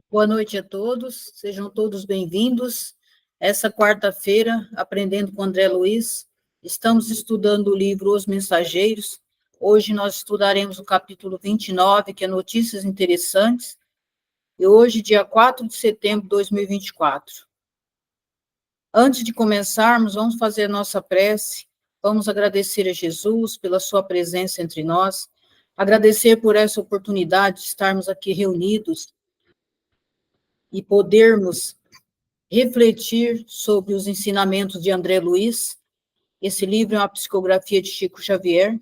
Boa noite a todos, sejam todos bem-vindos. Essa quarta-feira, aprendendo com André Luiz, estamos estudando o livro Os Mensageiros. Hoje nós estudaremos o capítulo 29, que é Notícias Interessantes, e hoje, dia 4 de setembro de 2024. Antes de começarmos, vamos fazer a nossa prece, vamos agradecer a Jesus pela sua presença entre nós, agradecer por essa oportunidade de estarmos aqui reunidos e podermos refletir sobre os ensinamentos de André Luiz. Esse livro é uma psicografia de Chico Xavier,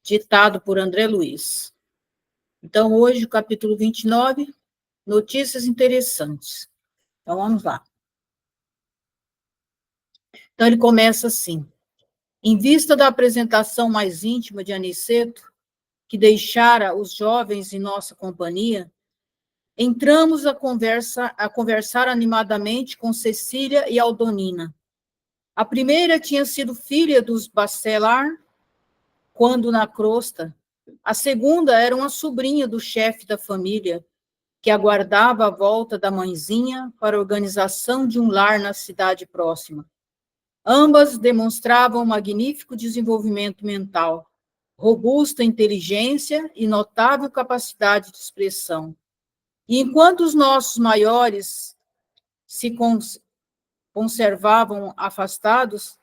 ditado por André Luiz. Então, hoje, o capítulo 29, Notícias Interessantes. Então, vamos lá. Então, ele começa assim. Em vista da apresentação mais íntima de Aniceto, que deixara os jovens em nossa companhia, entramos a conversar animadamente com Cecília e Aldonina. A primeira tinha sido filha dos Bachelard, quando na crosta. A segunda era uma sobrinha do chefe da família, que aguardava a volta da mãezinha para a organização de um lar na cidade próxima. Ambas demonstravam magnífico desenvolvimento mental, robusta inteligência e notável capacidade de expressão. E enquanto os nossos maiores se conservavam afastados,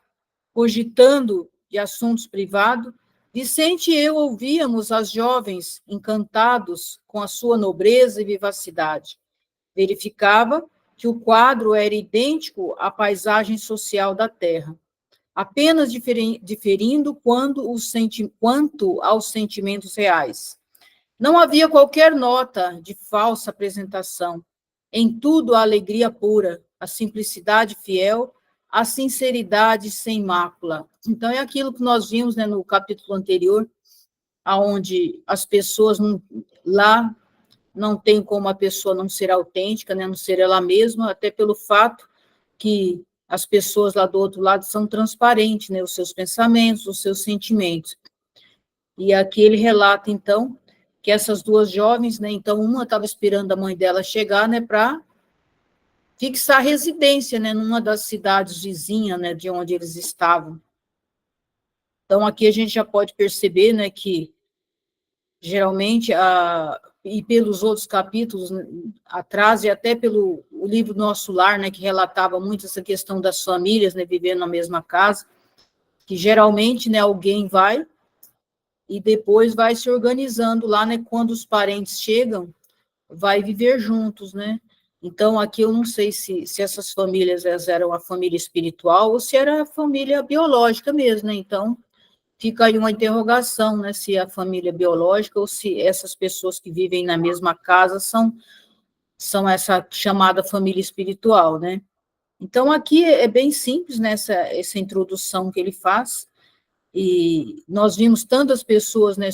cogitando de assuntos privados, Vicente e eu ouvíamos as jovens encantados com a sua nobreza e vivacidade. Verificava que o quadro era idêntico à paisagem social da terra, apenas diferindo quanto aos sentimentos reais. Não havia qualquer nota de falsa apresentação. Em tudo a alegria pura, a simplicidade fiel, a sinceridade sem mácula. Então, é aquilo que nós vimos, né, no capítulo anterior, onde as pessoas lá não tem como a pessoa não ser autêntica, né, não ser ela mesma, até pelo fato que as pessoas lá do outro lado são transparentes, né, os seus pensamentos, os seus sentimentos. E aqui ele relata, então, que essas duas jovens, né, então uma estava esperando a mãe dela chegar, né, para fixar residência, né, numa das cidades vizinhas, né, de onde eles estavam. Então, aqui a gente já pode perceber, né, que geralmente, e pelos outros capítulos, né, atrás, e até pelo o livro Nosso Lar, né, que relatava muito essa questão das famílias, né, vivendo na mesma casa, que geralmente, né, alguém vai e depois vai se organizando lá, né, quando os parentes chegam, vai viver juntos, né? Então, aqui eu não sei se essas famílias eram a família espiritual ou se era a família biológica mesmo, né? Então, fica aí uma interrogação, né? Se é a família biológica ou se essas pessoas que vivem na mesma casa são essa chamada família espiritual, né? Então, aqui é bem simples, né, essa introdução que ele faz, e nós vimos tantas pessoas, né,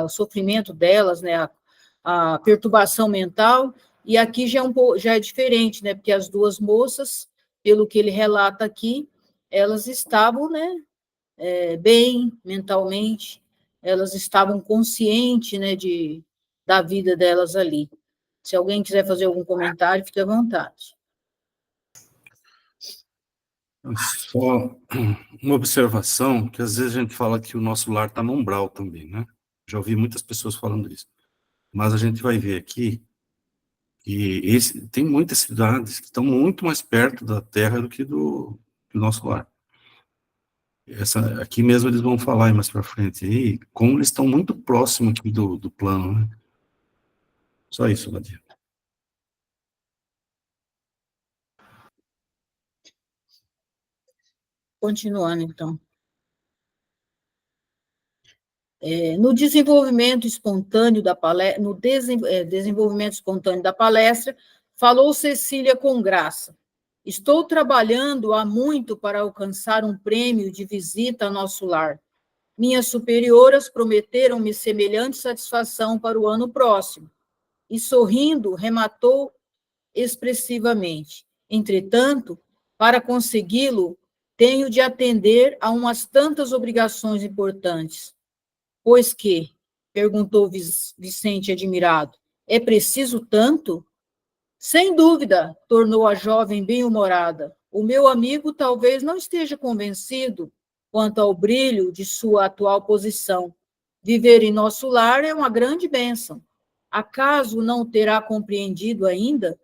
o sofrimento delas, né, a perturbação mental, e aqui já é diferente, né, porque as duas moças, pelo que ele relata aqui, elas estavam, né, bem mentalmente, elas estavam conscientes, né, da vida delas ali. Se alguém quiser fazer algum comentário, fique à vontade. Só uma observação, que às vezes a gente fala que o nosso lar está no umbral também, né? Já ouvi muitas pessoas falando isso. Mas a gente vai ver aqui que tem muitas cidades que estão muito mais perto da Terra do que do nosso lar. Aqui mesmo eles vão falar mais para frente aí, como eles estão muito próximos aqui do plano, né? Só isso, Nadia. Continuando, então. No desenvolvimento espontâneo da palestra, desenvolvimento espontâneo da palestra, falou Cecília com graça. Estou trabalhando há muito para alcançar um prêmio de visita ao nosso lar. Minhas superioras prometeram-me semelhante satisfação para o ano próximo. E, sorrindo, rematou expressivamente. Entretanto, para consegui-lo, tenho de atender a umas tantas obrigações importantes. Pois que? Perguntou Vicente, admirado. É preciso tanto? Sem dúvida, tornou a jovem bem-humorada. O meu amigo talvez não esteja convencido quanto ao brilho de sua atual posição. Viver em nosso lar é uma grande bênção. Acaso não terá compreendido ainda?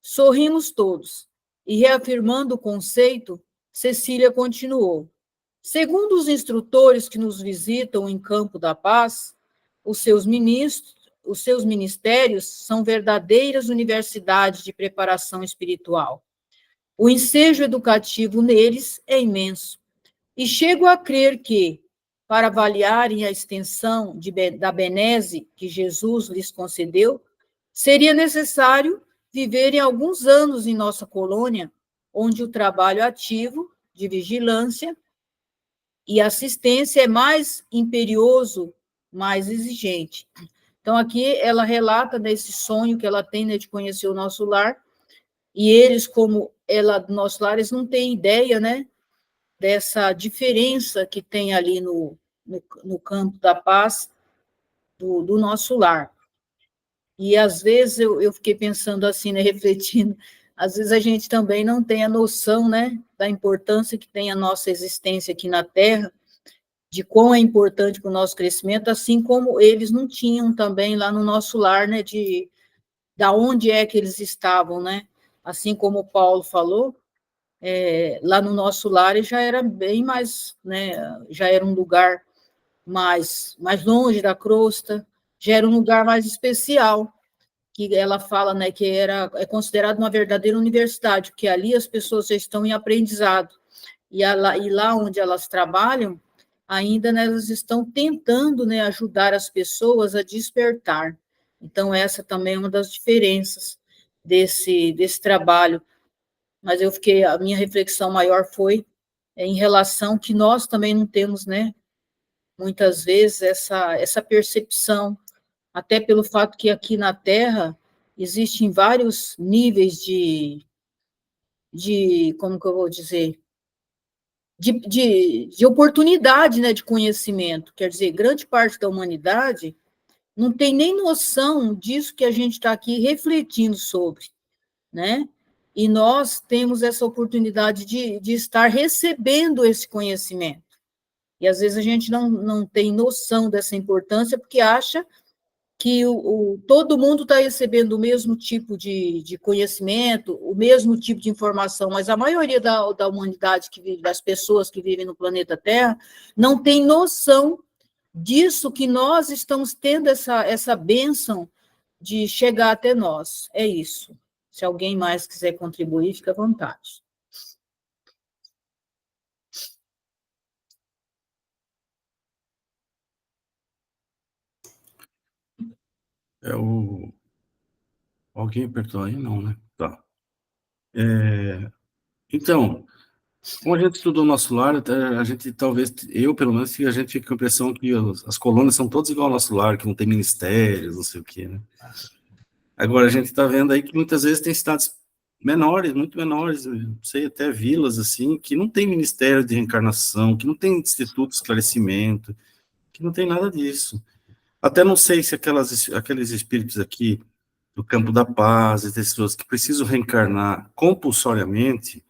Sorrimos todos, e reafirmando o conceito, Cecília continuou. Segundo os instrutores que nos visitam em Campo da Paz, os seus ministérios são verdadeiras universidades de preparação espiritual. O ensejo educativo neles é imenso. E chego a crer que, para avaliarem a extensão da benese que Jesus lhes concedeu, seria necessário viverem alguns anos em nossa colônia, onde o trabalho ativo de vigilância e assistência é mais imperioso, mais exigente. Então, aqui ela relata desse sonho que ela tem, né, de conhecer o nosso lar, e eles, como ela do nosso lar, eles não têm ideia, né, dessa diferença que tem ali no campo da paz do nosso lar. E, às vezes, eu fiquei pensando assim, né, refletindo, às vezes a gente também não tem a noção, né, da importância que tem a nossa existência aqui na Terra, de quão é importante para o nosso crescimento, assim como eles não tinham também lá no nosso lar, né, da onde é que eles estavam, né? Assim como o Paulo falou, lá no nosso lar já era bem mais, né, já era um lugar mais longe da crosta, já era um lugar mais especial, que ela fala, né, que é considerado uma verdadeira universidade, porque ali as pessoas já estão em aprendizado, e lá onde elas trabalham, ainda, né, elas estão tentando, né, ajudar as pessoas a despertar. Então, essa também é uma das diferenças desse trabalho. Mas a minha reflexão maior foi em relação que nós também não temos, né, muitas vezes, essa percepção, até pelo fato que aqui na Terra existem vários níveis como que eu vou dizer, de oportunidade, né, de conhecimento. Quer dizer, grande parte da humanidade não tem nem noção disso que a gente está aqui refletindo sobre, né? E nós temos essa oportunidade de estar recebendo esse conhecimento. E às vezes a gente não tem noção dessa importância, porque acha que todo mundo está recebendo o mesmo tipo de conhecimento, o mesmo tipo de informação, mas a maioria da humanidade que vive, das pessoas que vivem no planeta Terra, não tem noção disso, que nós estamos tendo essa bênção de chegar até nós. É isso. Se alguém mais quiser contribuir, fica à vontade. Alguém apertou aí? Não, né? Tá. Então, como a gente estudou o nosso lar, a gente talvez, eu pelo menos, a gente fica com a impressão que as colônias são todas igual ao nosso lar, que não tem ministérios, não sei o quê, né? Agora, a gente está vendo aí que muitas vezes tem cidades menores, muito menores, não sei, até vilas, assim, que não tem ministério de reencarnação, que não tem instituto de esclarecimento, que não tem nada disso. Até não sei se aqueles espíritos aqui do campo da paz, essas pessoas que precisam reencarnar compulsoriamente,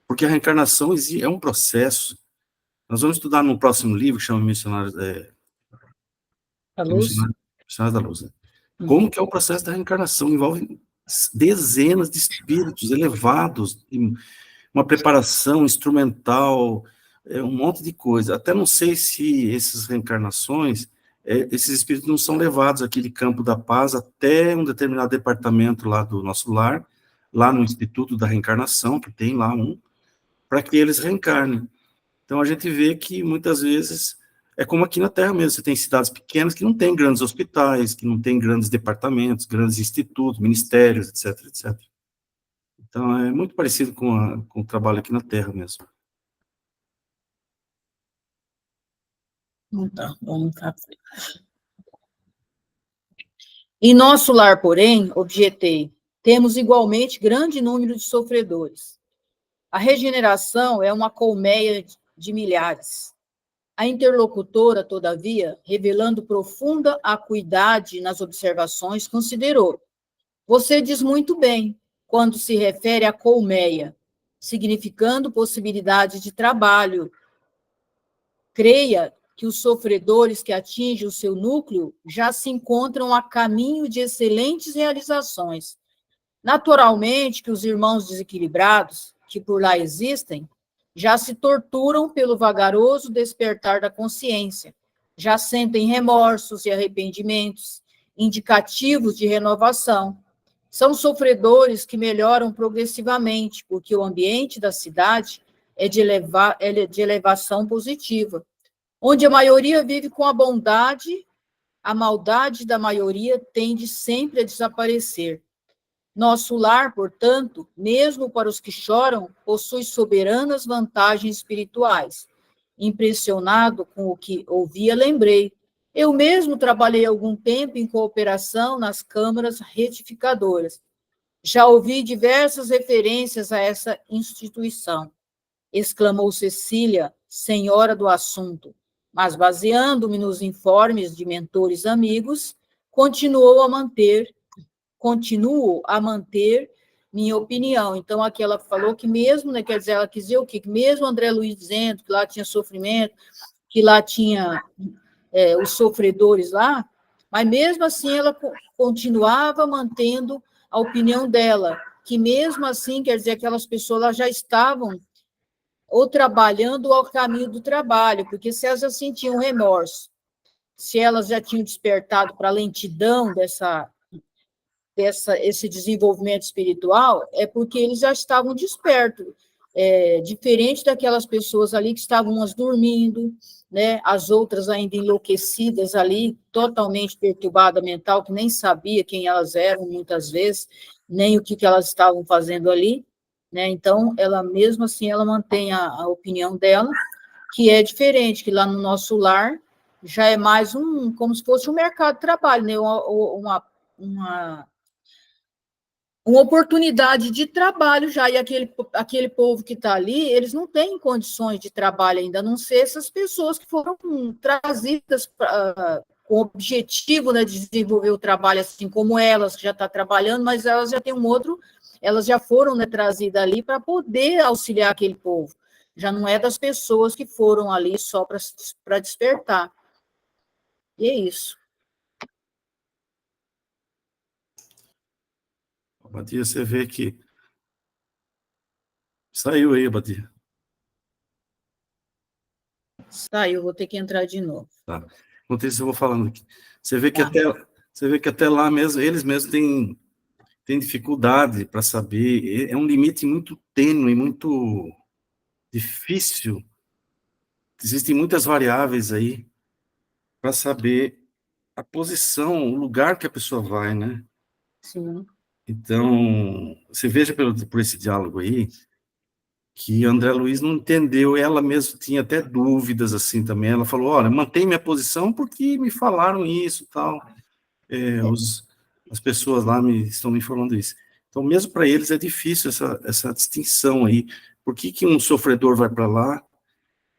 porque a reencarnação é um processo. Nós vamos estudar no próximo livro, que chama Missionários, A luz? Missionários da Luz, né? Como que é o processo da reencarnação, envolve dezenas de espíritos elevados, uma preparação instrumental, um monte de coisa. Até não sei se essas reencarnações, esses espíritos não são levados aqui de Campo da Paz até um determinado departamento lá do nosso lar, lá no Instituto da Reencarnação, que tem lá para que eles reencarnem. Então, a gente vê que, muitas vezes, é como aqui na Terra mesmo, você tem cidades pequenas que não têm grandes hospitais, que não têm grandes departamentos, grandes institutos, ministérios, etc, etc. Então, é muito parecido com o trabalho aqui na Terra mesmo. Então, vamos lá. Em nosso lar, porém, objetei, temos igualmente grande número de sofredores. A regeneração é uma colmeia de milhares. A interlocutora, todavia, revelando profunda acuidade nas observações, considerou: você diz muito bem quando se refere à colmeia, significando possibilidade de trabalho. Creia que os sofredores que atingem o seu núcleo já se encontram a caminho de excelentes realizações. Naturalmente que os irmãos desequilibrados, que por lá existem, já se torturam pelo vagaroso despertar da consciência, já sentem remorsos e arrependimentos, indicativos de renovação. São sofredores que melhoram progressivamente, porque o ambiente da cidade é de elevação positiva, onde a maioria vive com a bondade, a maldade da maioria tende sempre a desaparecer. Nosso lar, portanto, mesmo para os que choram, possui soberanas vantagens espirituais. Impressionado com o que ouvia, lembrei. Eu mesmo trabalhei algum tempo em cooperação nas câmaras retificadoras. Já ouvi diversas referências a essa instituição, exclamou Cecília, senhora do assunto, mas baseando-me nos informes de mentores amigos, continuo a manter minha opinião. Então, aqui ela falou que mesmo, né, quer dizer, ela quis dizer o quê? Que mesmo André Luiz dizendo que lá tinha sofrimento, que lá tinha os sofredores lá, mas mesmo assim ela continuava mantendo a opinião dela, que mesmo assim, quer dizer, aquelas pessoas lá já estavam ou trabalhando ou ao caminho do trabalho, porque se elas já sentiam remorso, se elas já tinham despertado para a lentidão esse desenvolvimento espiritual, é porque eles já estavam despertos, diferente daquelas pessoas ali que estavam umas dormindo, né, as outras ainda enlouquecidas ali, totalmente perturbada mental, que nem sabia quem elas eram, muitas vezes, nem o que elas estavam fazendo ali, né, então, ela mesmo assim, ela mantém a opinião dela, que é diferente, que lá no nosso lar já é mais como se fosse um mercado de trabalho, né, uma oportunidade de trabalho já, e aquele povo que está ali, eles não têm condições de trabalho ainda, a não ser essas pessoas que foram trazidas com o objetivo, né, de desenvolver o trabalho, assim como elas, que já estão trabalhando, mas elas já têm elas já foram, né, trazidas ali para poder auxiliar aquele povo, já não é das pessoas que foram ali só para despertar. E é isso. Badia, você vê que saiu aí, Badia. Saiu, vou ter que entrar de novo. Tá. Enquanto isso, eu vou falando aqui. Você vê que até lá mesmo, eles mesmos têm dificuldade para saber, é um limite muito tênue, muito difícil. Existem muitas variáveis aí para saber a posição, o lugar que a pessoa vai, né? Sim. Então, você veja por esse diálogo aí, que André Luiz não entendeu, ela mesma tinha até dúvidas assim também, ela falou, olha, mantém minha posição porque me falaram isso, tal, as pessoas lá estão me informando isso. Então, mesmo para eles é difícil essa distinção aí, por que um sofredor vai para lá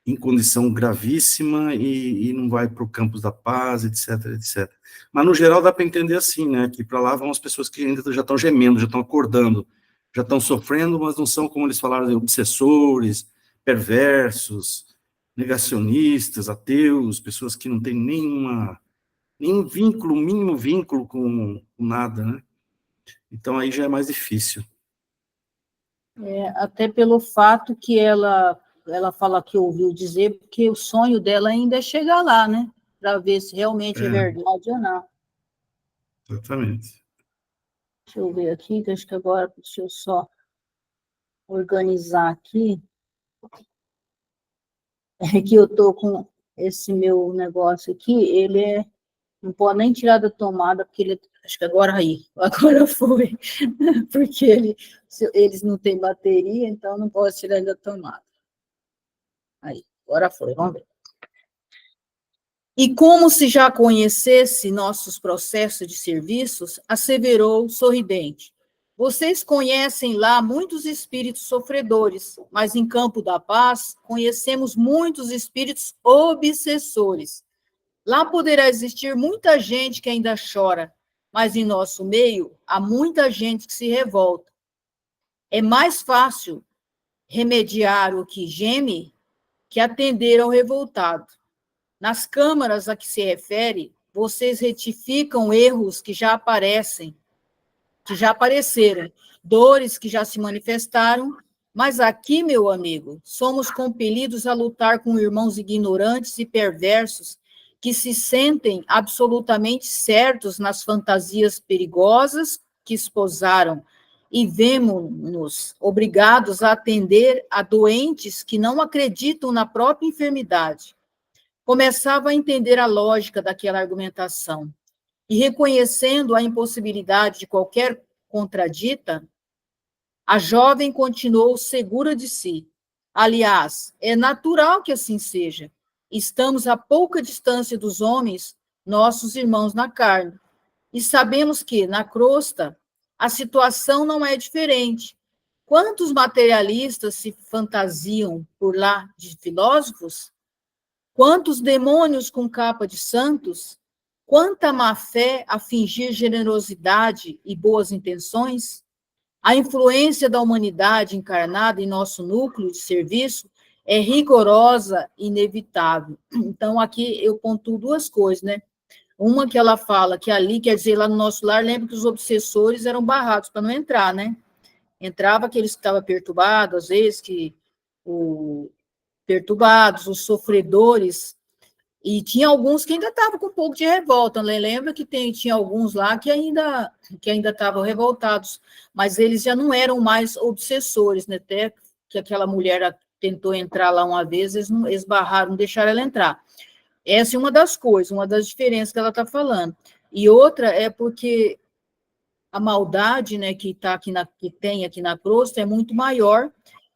em condição gravíssima e não vai para o campus da paz, etc, etc. Mas, no geral, dá para entender assim, né, que para lá vão as pessoas que ainda já estão gemendo, já estão acordando, já estão sofrendo, mas não são, como eles falaram, obsessores, perversos, negacionistas, ateus, pessoas que não têm nenhum vínculo, mínimo vínculo com nada, né? Então, aí já é mais difícil. Até pelo fato que ela fala que ouviu dizer, porque o sonho dela ainda é chegar lá, né? Para ver se realmente é verdade ou não. Exatamente. Deixa eu ver aqui, que acho que agora, deixa eu só organizar aqui. É que eu estou com esse meu negócio aqui, não pode nem tirar da tomada, porque acho que agora foi, porque eles não têm bateria, então não posso tirar da tomada. Aí, agora foi, vamos ver. E como se já conhecesse nossos processos de serviços, asseverou sorridente. Vocês conhecem lá muitos espíritos sofredores, mas em Campo da Paz conhecemos muitos espíritos obsessores. Lá poderá existir muita gente que ainda chora, mas em nosso meio há muita gente que se revolta. É mais fácil remediar o que geme que atender ao revoltado. Nas câmaras a que se refere, vocês retificam erros que já apareceram, dores que já se manifestaram, mas aqui, meu amigo, somos compelidos a lutar com irmãos ignorantes e perversos que se sentem absolutamente certos nas fantasias perigosas que esposaram e vemos-nos obrigados a atender a doentes que não acreditam na própria enfermidade. Começava a entender a lógica daquela argumentação e, reconhecendo a impossibilidade de qualquer contradita, a jovem continuou segura de si. Aliás, é natural que assim seja. Estamos a pouca distância dos homens, nossos irmãos na carne, e sabemos que, na crosta, a situação não é diferente. Quantos materialistas se fantasiam por lá de filósofos? Quantos demônios com capa de santos? Quanta má-fé a fingir generosidade e boas intenções? A influência da humanidade encarnada em nosso núcleo de serviço é rigorosa e inevitável. Então, aqui eu pontuo duas coisas, né? Uma que ela fala que ali, quer dizer, lá no nosso lar, lembra que os obsessores eram barrados para não entrar, né? Entrava aqueles que estavam perturbados, às vezes, perturbados, os sofredores, e tinha alguns que ainda estavam com um pouco de revolta, né? Lembra que tinha alguns lá que ainda estavam revoltados, mas eles já não eram mais obsessores, né? Até que aquela mulher tentou entrar lá uma vez, eles barraram, não deixaram ela entrar. Essa é uma das coisas, uma das diferenças que ela está falando. E outra é porque a maldade, né, que tem aqui na crosta é muito maior,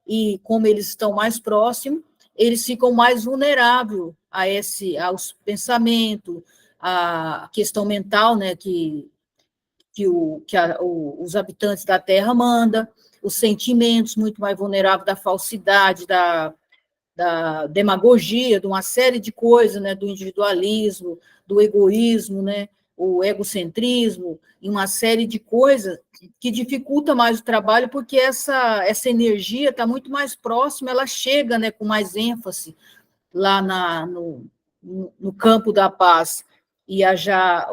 e como eles estão mais próximos, eles ficam mais vulneráveis aos pensamentos, à questão mental, né, os habitantes da Terra mandam, os sentimentos muito mais vulneráveis da falsidade, da demagogia, de uma série de coisas, né, do individualismo, do egoísmo, né, o egocentrismo, e uma série de coisas que dificulta mais o trabalho, porque essa energia está muito mais próxima, ela chega, né, com mais ênfase lá no campo da paz, e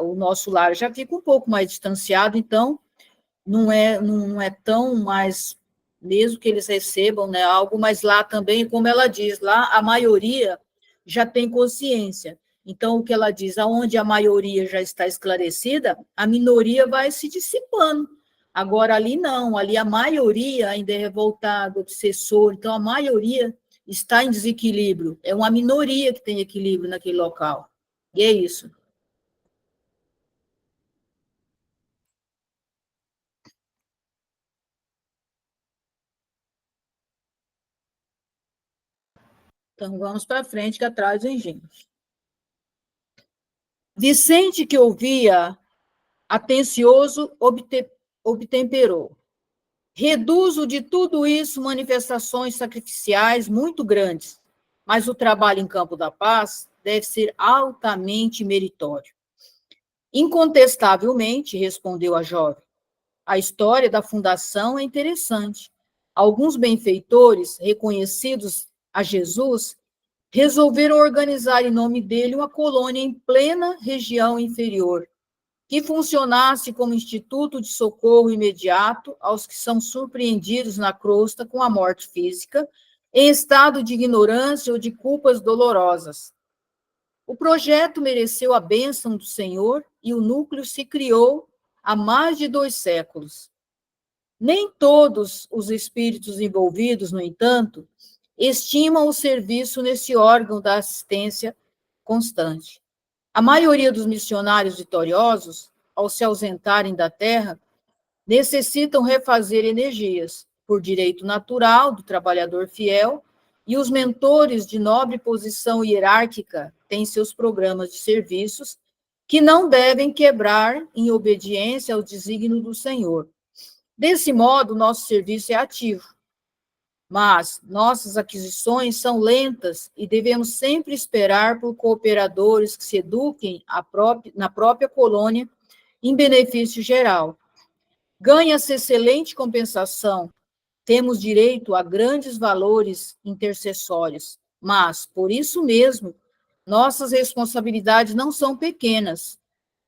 o nosso lar já fica um pouco mais distanciado, então não é tão mais, mesmo que eles recebam, né, algo, mas lá também, como ela diz, lá a maioria já tem consciência. Então, o que ela diz, aonde a maioria já está esclarecida, a minoria vai se dissipando. Agora, ali não, ali a maioria ainda é revoltada, obsessor, então a maioria está em desequilíbrio. É uma minoria que tem equilíbrio naquele local. E é isso. Então, vamos para frente, que atrás do engenho. Vicente, que ouvia atencioso, obtemperou. Reduzo de tudo isso manifestações sacrificiais muito grandes, mas o trabalho em campo da paz deve ser altamente meritório. Incontestavelmente, respondeu a jovem, a história da fundação é interessante. Alguns benfeitores, reconhecidos a Jesus, resolveram organizar em nome dele uma colônia em plena região inferior, que funcionasse como instituto de socorro imediato aos que são surpreendidos na crosta com a morte física, em estado de ignorância ou de culpas dolorosas. O projeto mereceu a bênção do Senhor e o núcleo se criou há mais de 2 séculos. Nem todos os espíritos envolvidos, no entanto, estimam o serviço nesse órgão da assistência constante. A maioria dos missionários vitoriosos, ao se ausentarem da terra, necessitam refazer energias, por direito natural do trabalhador fiel, e os mentores de nobre posição hierárquica têm seus programas de serviços que não devem quebrar em obediência ao desígnio do Senhor. Desse modo, nosso serviço é ativo, mas nossas aquisições são lentas e devemos sempre esperar por cooperadores que se eduquem na própria colônia em benefício geral. Ganha-se excelente compensação, temos direito a grandes valores intercessórios, mas, por isso mesmo, nossas responsabilidades não são pequenas.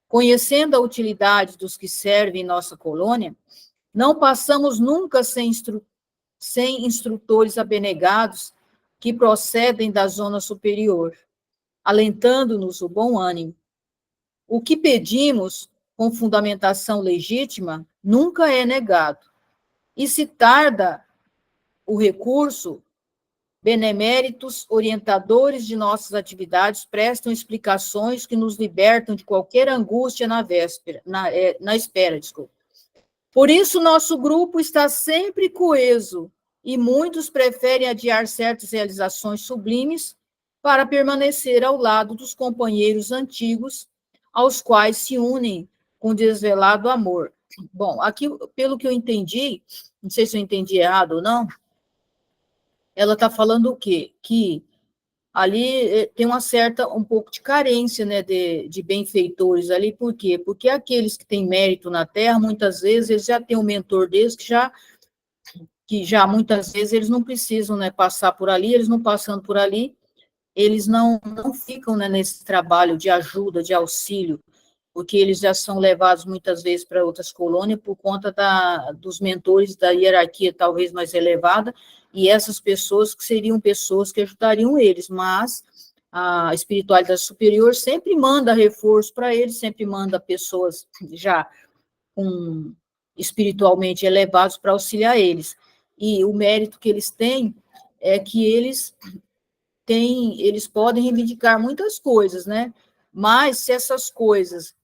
Conhecendo a utilidade dos que servem nossa colônia, não passamos nunca sem instrutores abnegados que procedem da zona superior, alentando-nos o bom ânimo. O que pedimos, com fundamentação legítima, nunca é negado. E se tarda o recurso, beneméritos orientadores de nossas atividades prestam explicações que nos libertam de qualquer angústia na espera, desculpa. Por isso, nosso grupo está sempre coeso e muitos preferem adiar certas realizações sublimes para permanecer ao lado dos companheiros antigos, aos quais se unem com desvelado amor. Bom, aqui, pelo que eu entendi, não sei se eu entendi errado ou não, ela está falando o quê? Que ali tem um pouco de carência, né, de benfeitores ali, por quê? Porque aqueles que têm mérito na Terra, muitas vezes, eles já têm um mentor deles que já muitas vezes eles não precisam, né, passar por ali, eles não passando por ali, eles não ficam, né, nesse trabalho de ajuda, de auxílio, porque eles já são levados muitas vezes para outras colônias por conta dos mentores da hierarquia talvez mais elevada, e essas pessoas que seriam pessoas que ajudariam eles, mas a espiritualidade superior sempre manda reforço para eles, sempre manda pessoas já espiritualmente elevados para auxiliar eles. E o mérito que eles têm é que eles podem reivindicar muitas coisas, né? Mas se essas coisas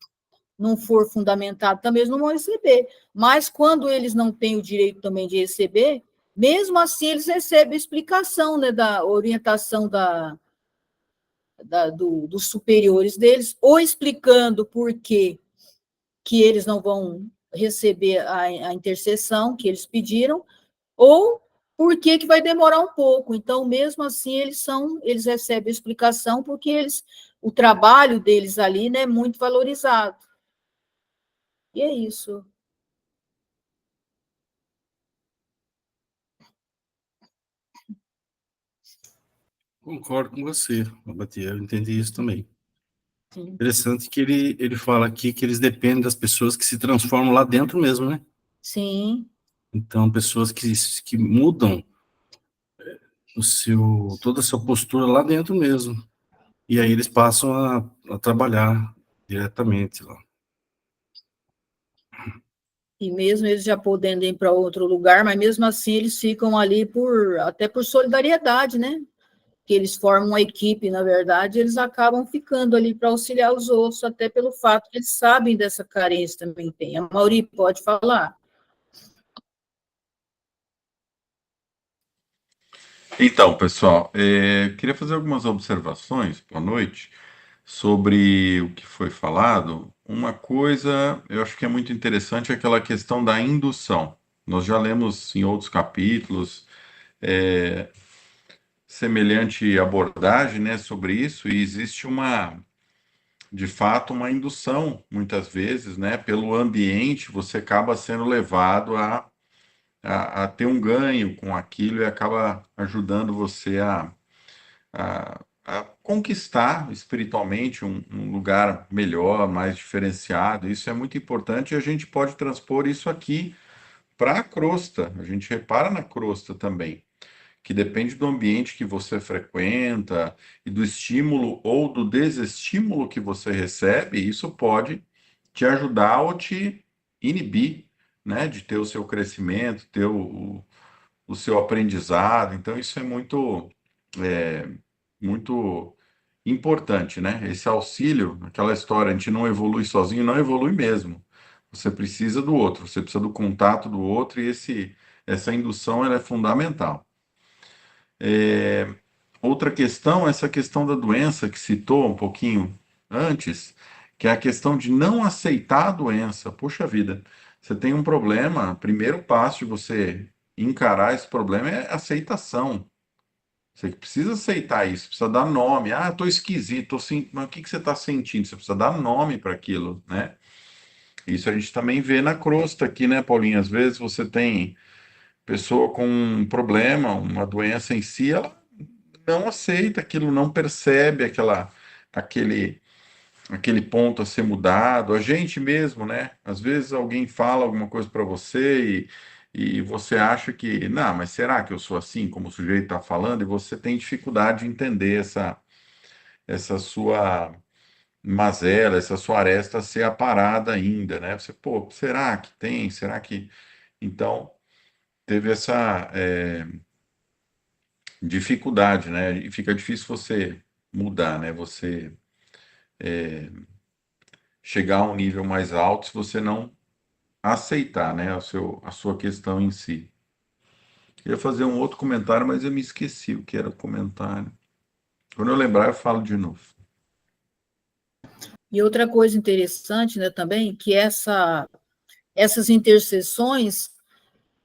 não for fundamentado, também eles não vão receber. Mas quando eles não têm o direito também de receber, mesmo assim eles recebem explicação, né, da orientação dos superiores deles, ou explicando por que eles não vão receber a intercessão que eles pediram, ou por que vai demorar um pouco. Então, mesmo assim, eles recebem explicação porque o trabalho deles ali, né, é muito valorizado. E é isso. Concordo com você, Abati, eu entendi isso também. Sim. Interessante que ele fala aqui que eles dependem das pessoas que se transformam lá dentro mesmo, né? Sim. Então, pessoas que mudam toda a sua postura lá dentro mesmo. E aí eles passam a trabalhar diretamente lá. E mesmo eles já podendo ir para outro lugar, mas mesmo assim eles ficam ali até por solidariedade, né? Que eles formam uma equipe, na verdade, eles acabam ficando ali para auxiliar os outros, até pelo fato que eles sabem dessa carência também tem. A Mauri pode falar. Então, pessoal, queria fazer algumas observações, boa noite, sobre o que foi falado. Uma coisa, eu acho que é muito interessante, é aquela questão da indução. Nós já lemos em outros capítulos semelhante abordagem, né, sobre isso, e existe de fato, uma indução, muitas vezes, né, pelo ambiente, você acaba sendo levado a ter um ganho com aquilo e acaba ajudando você a conquistar espiritualmente um lugar melhor, mais diferenciado. Isso é muito importante e a gente pode transpor isso aqui para a crosta. A gente repara na crosta também, que depende do ambiente que você frequenta e do estímulo ou do desestímulo que você recebe, isso pode te ajudar ou te inibir, né, de ter o seu crescimento, ter o seu aprendizado. Então, isso é muito importante, né? Esse auxílio, aquela história, a gente não evolui sozinho, não evolui mesmo. Você precisa do outro, você precisa do contato do outro e essa indução ela é fundamental. Outra questão, essa questão da doença que citou um pouquinho antes, que é a questão de não aceitar a doença. Puxa vida, você tem um problema, o primeiro passo de você encarar esse problema é aceitação. Você precisa aceitar isso, precisa dar nome. Ah, tô esquisito, mas o que que você está sentindo? Você precisa dar nome para aquilo, né? Isso a gente também vê na crosta aqui, né, Paulinho? Às vezes você tem pessoa com um problema, uma doença em si, ela não aceita aquilo, não percebe aquele, aquele ponto a ser mudado. A gente mesmo, né? Às vezes alguém fala alguma coisa para você e você acha que, não, mas será que eu sou assim, como o sujeito está falando? E você tem dificuldade de entender essa sua mazela, essa sua aresta ser aparada ainda, né? Você, pô, será que tem? Será que. Então, teve essa dificuldade, né? E fica difícil você mudar, né? Você chegar a um nível mais alto se você não aceitar, né? A sua questão em si. Queria fazer um outro comentário, mas eu me esqueci o que era o comentário. Quando eu lembrar, eu falo de novo. E outra coisa interessante, né, também, que essas intercessões,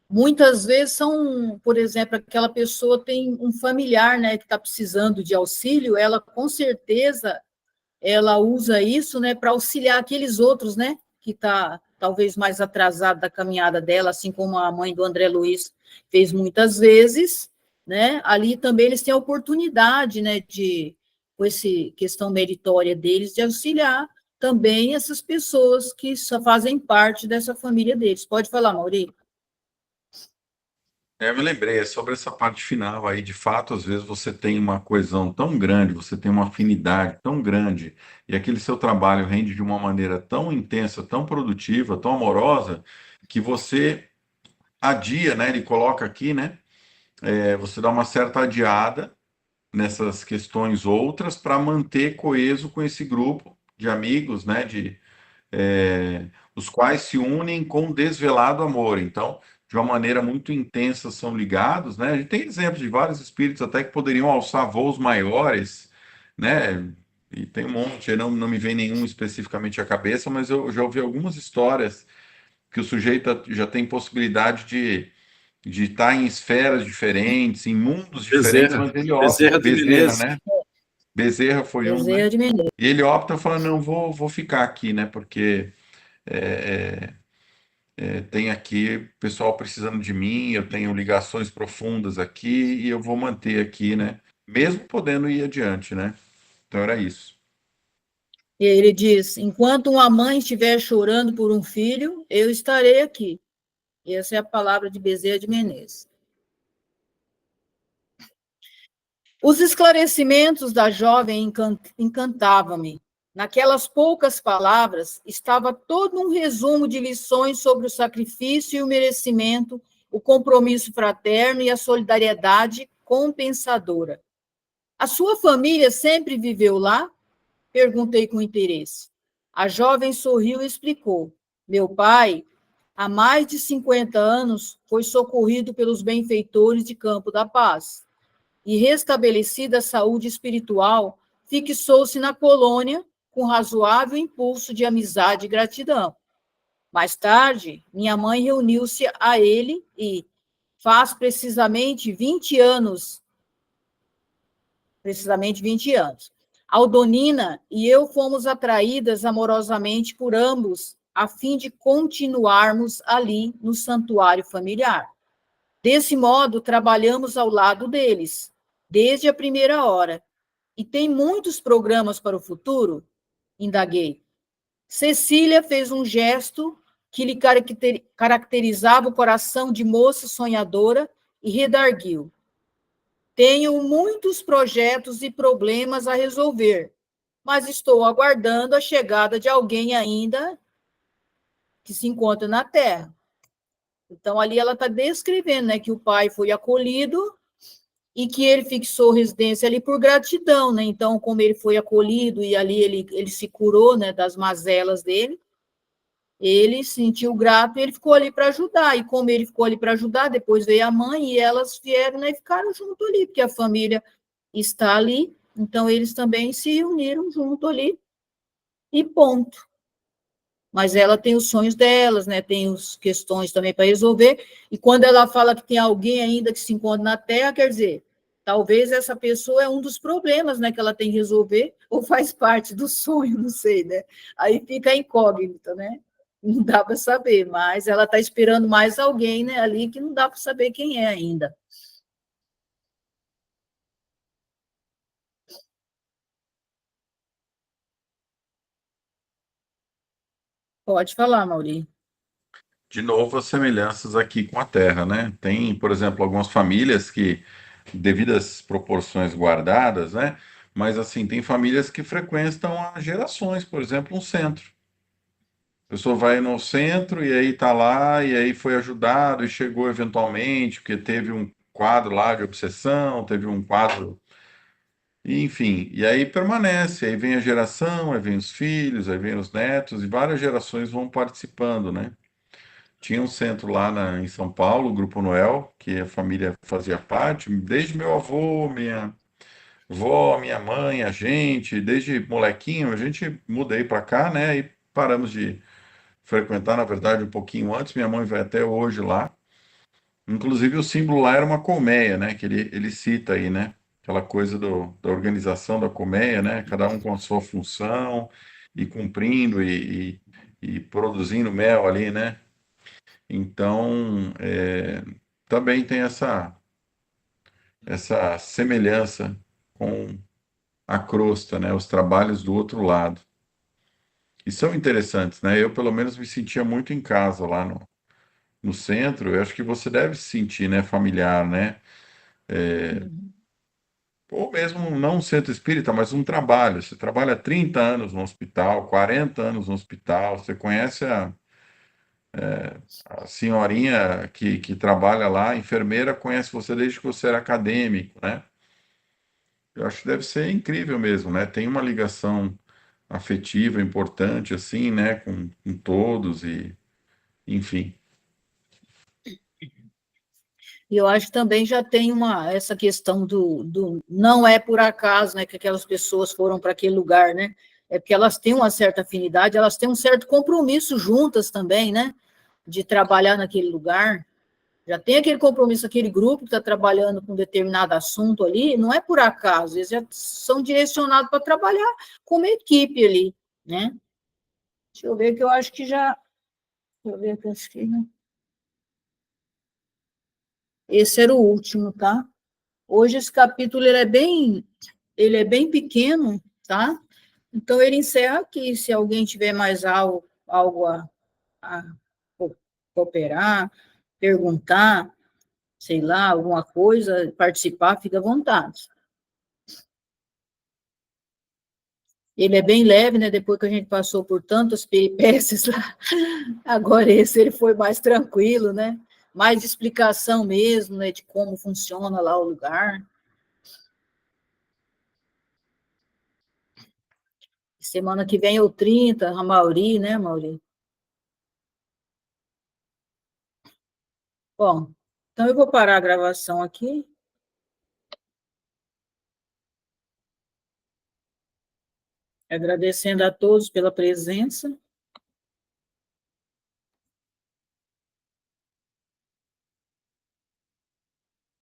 muitas vezes são, por exemplo, aquela pessoa tem um familiar, né, que está precisando de auxílio, ela com certeza ela usa isso, né, para auxiliar aqueles outros, né, que está talvez mais atrasado da caminhada dela, assim como a mãe do André Luiz fez muitas vezes, né, ali também eles têm a oportunidade, né, de, com essa questão meritória deles, de auxiliar também essas pessoas que só fazem parte dessa família deles. Pode falar, Maurício. Eu me lembrei, é sobre essa parte final aí, de fato, às vezes você tem uma coesão tão grande, você tem uma afinidade tão grande, e aquele seu trabalho rende de uma maneira tão intensa, tão produtiva, tão amorosa, que você adia, né? Ele coloca aqui, né? Você dá uma certa adiada nessas questões outras para manter coeso com esse grupo de amigos, né? Os quais se unem com desvelado amor. Então, de uma maneira muito intensa, são ligados, né? A gente tem exemplos de vários espíritos até que poderiam alçar voos maiores, né? E tem um monte, não me vem nenhum especificamente à cabeça, mas eu já ouvi algumas histórias que o sujeito já tem possibilidade de estar em esferas diferentes, em mundos diferentes, Bezerra, mas ele opta. Bezerra de Bezerra, Menezes. né? Bezerra foi um, né? Bezerra de Menezes. E ele opta falando, não, vou ficar aqui, né? Porque tem aqui pessoal precisando de mim, eu tenho ligações profundas aqui e eu vou manter aqui, né? Mesmo podendo ir adiante, né? Então era isso. E ele diz: enquanto uma mãe estiver chorando por um filho, eu estarei aqui. Essa é a palavra de Bezerra de Menezes. Os esclarecimentos da jovem encantavam-me. Naquelas poucas palavras estava todo um resumo de lições sobre o sacrifício e o merecimento, o compromisso fraterno e a solidariedade compensadora. A sua família sempre viveu lá? Perguntei com interesse. A jovem sorriu e explicou. Meu pai, há mais de 50 anos, foi socorrido pelos benfeitores de Campo da Paz e, restabelecida a saúde espiritual, fixou-se na colônia com razoável impulso de amizade e gratidão. Mais tarde, minha mãe reuniu-se a ele e, faz precisamente 20 anos, Aldonina e eu fomos atraídas amorosamente por ambos, a fim de continuarmos ali no santuário familiar. Desse modo, trabalhamos ao lado deles, desde a primeira hora. E tem muitos programas para o futuro? Indaguei. Cecília fez um gesto que lhe caracterizava o coração de moça sonhadora e redarguiu. Tenho muitos projetos e problemas a resolver, mas estou aguardando a chegada de alguém ainda que se encontra na Terra. Então, ali ela está descrevendo, né, que o pai foi acolhido e que ele fixou residência ali por gratidão, né? Então, como ele foi acolhido e ali ele se curou, né, das mazelas dele, ele se sentiu grato e ele ficou ali para ajudar. E como ele ficou ali para ajudar, depois veio a mãe e elas vieram, né, e ficaram junto ali, porque a família está ali, então eles também se uniram junto ali e ponto. mas ela tem os sonhos delas, né? Tem as questões também para resolver, e quando ela fala que tem alguém ainda que se encontra na Terra, quer dizer, talvez essa pessoa é um dos problemas, né, que ela tem que resolver, ou faz parte do sonho, não sei, né? Aí fica a incógnita, né? Não dá para saber, mas ela está esperando mais alguém, né, ali que não dá para saber quem é ainda. Pode falar, Mauri. De novo, as semelhanças aqui com a Terra, né? Tem, por exemplo, algumas famílias que, devidas proporções guardadas, né? Mas, assim, tem famílias que frequentam há gerações, por exemplo, um centro. A pessoa vai no centro e aí tá lá, e aí foi ajudado e chegou eventualmente, porque teve um quadro lá de obsessão, teve um quadro, enfim, e aí permanece, aí vem a geração, aí vem os filhos, aí vem os netos, e várias gerações vão participando, né? Tinha um centro lá em São Paulo, o Grupo Noel, que a família fazia parte, desde meu avô, minha avó, minha mãe, a gente, desde molequinho, a gente mudei para cá, né? E paramos de frequentar, na verdade, um pouquinho antes. Minha mãe vai até hoje lá. Inclusive, o símbolo lá era uma colmeia, né? Que ele cita aí, né? Aquela coisa da organização da colmeia, né? Cada um com a sua função e cumprindo e produzindo mel ali, né? Então, também tem essa semelhança com a crosta, né? Os trabalhos do outro lado. E são interessantes, né? Eu, pelo menos, me sentia muito em casa lá no centro. Eu acho que você deve se sentir, né? Familiar, né? Uhum. Ou mesmo não um centro espírita, mas um trabalho. Você trabalha 30 anos no hospital, 40 anos no hospital, você conhece a senhorinha que trabalha lá, a enfermeira conhece você desde que você era acadêmico, né? Eu acho que deve ser incrível mesmo, né? Tem uma ligação afetiva importante, assim, né? Com todos e, enfim. E eu acho que também já tem essa questão não é por acaso, né, que aquelas pessoas foram para aquele lugar, né? É porque elas têm uma certa afinidade, elas têm um certo compromisso juntas também, né? De trabalhar naquele lugar. Já tem aquele compromisso, aquele grupo que está trabalhando com determinado assunto ali, não é por acaso, eles já são direcionados para trabalhar como equipe ali, né? Deixa eu ver que eu acho que já. Deixa eu ver que eu acho que. Né? Esse era o último, tá? Hoje esse capítulo ele é bem pequeno, tá? Então ele encerra aqui. Se alguém tiver mais algo a cooperar, perguntar, sei lá, alguma coisa, participar, fica à vontade. Ele é bem leve, né? Depois que a gente passou por tantas peripécias lá, agora esse ele foi mais tranquilo, né? Mais de explicação mesmo, né? De como funciona lá o lugar. Semana que vem é o 30, a Mauri, né, Mauri? Bom, então eu vou parar a gravação aqui. Agradecendo a todos pela presença.